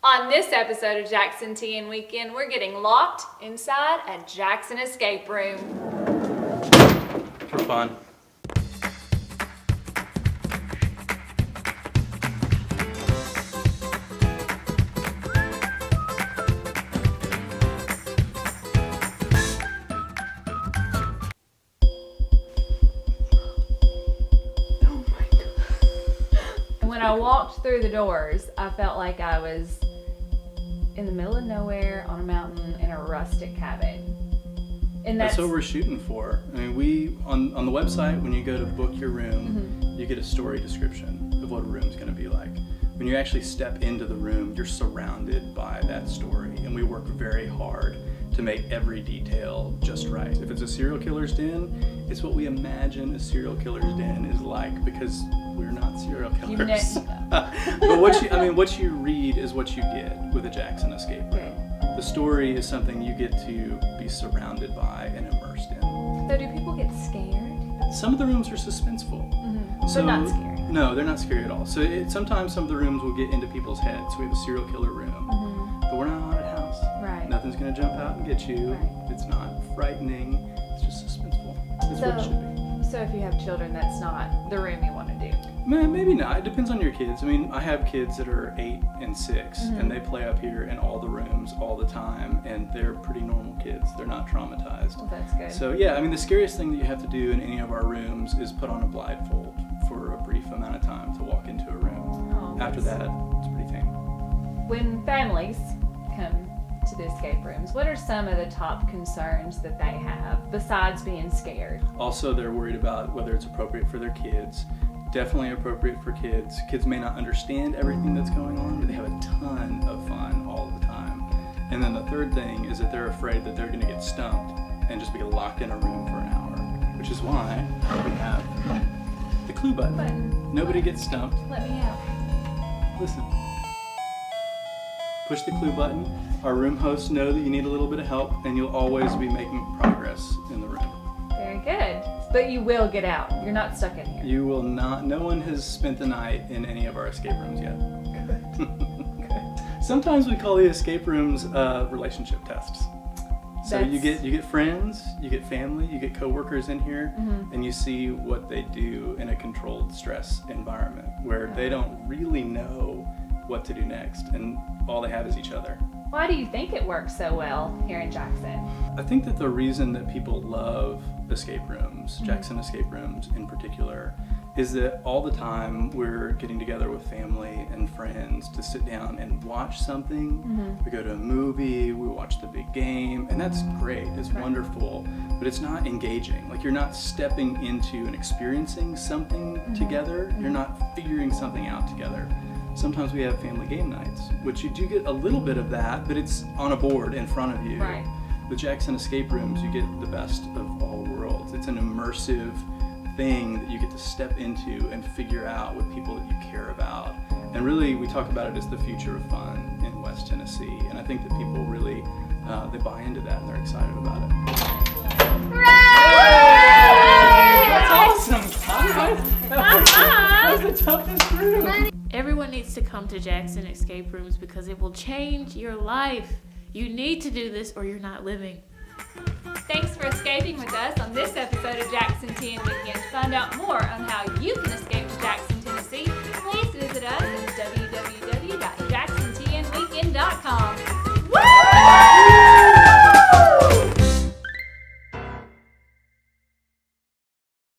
On this episode of Jackson TN Weekend, we're getting locked inside a Jackson escape room. For fun. When I walked through the doors, I felt like I was in the middle of nowhere on a mountain in a rustic cabin. And That's what we're shooting for. I mean, we on the website, when you go to book your room, you get a story description of what a room's going to be like. When you actually step into the room, you're surrounded by that story, and we work very hard to make every detail just right. If it's a serial killer's den, it's what we imagine a serial killer's den is like, because we're not serial killers. But what you read is what you get with a Jackson escape room. Okay. The story is something you get to be surrounded by and immersed in. So do people get scared? Some of the rooms are suspenseful. But not scary. No, they're not scary at all. So sometimes some of the rooms will get into people's heads. So we have a serial killer room, but we're not a haunted house. Right. Nothing's going to jump out and get you. Right. It's not frightening. It's just suspenseful. It's what it should be. So if you have children, that's not the room you want to do. Maybe not. It depends on your kids. I mean, I have kids that are 8 and 6, and they play up here in all the rooms all the time, and they're pretty normal kids. They're not traumatized. Well, that's good. So yeah, I mean, the scariest thing that you have to do in any of our rooms is put on a blindfold for a brief amount of time to walk into a room. After that, it's pretty tame. When families come to the escape rooms, what are some of the top concerns that they have besides being scared? Also, they're worried about whether it's appropriate for their kids. Definitely appropriate for kids. Kids may not understand everything that's going on, but they have a ton of fun all the time. And then the third thing is that they're afraid that they're going to get stumped and just be locked in a room for an hour, which is why we have the clue button. Nobody gets stumped. Let me out. Listen. Push the clue button. Our room hosts know that you need a little bit of help, and you'll always be making progress in the room. Very good. But you will get out. You're not stuck in here. You will not. No one has spent the night in any of our escape rooms yet. Good. Sometimes we call the escape rooms relationship tests. So you get friends, you get family, you get coworkers in here, and you see what they do in a controlled stress environment where they don't really know what to do next, and all they have is each other. Why do you think it works so well here in Jackson? I think that the reason that people love escape rooms, Jackson escape rooms in particular, is that all the time we're getting together with family and friends to sit down and watch something. We go to a movie, we watch the big game, and that's great, it's wonderful, but it's not engaging. Like, you're not stepping into and experiencing something together, you're not figuring something out together. Sometimes we have family game nights, which you do get a little bit of that, but it's on a board in front of you. Right. With Jackson escape rooms, you get the best of all worlds. It's an immersive thing that you get to step into and figure out with people that you care about. And really, we talk about it as the future of fun in West Tennessee. And I think that people really, they buy into that and they're excited about it. Hooray! That's awesome! That was the toughest room. Everyone needs to come to Jackson escape rooms because it will change your life. You need to do this or you're not living. Thanks for escaping with us on this episode of Jackson TN Weekend. To find out more on how you can escape to Jackson, Tennessee, please visit us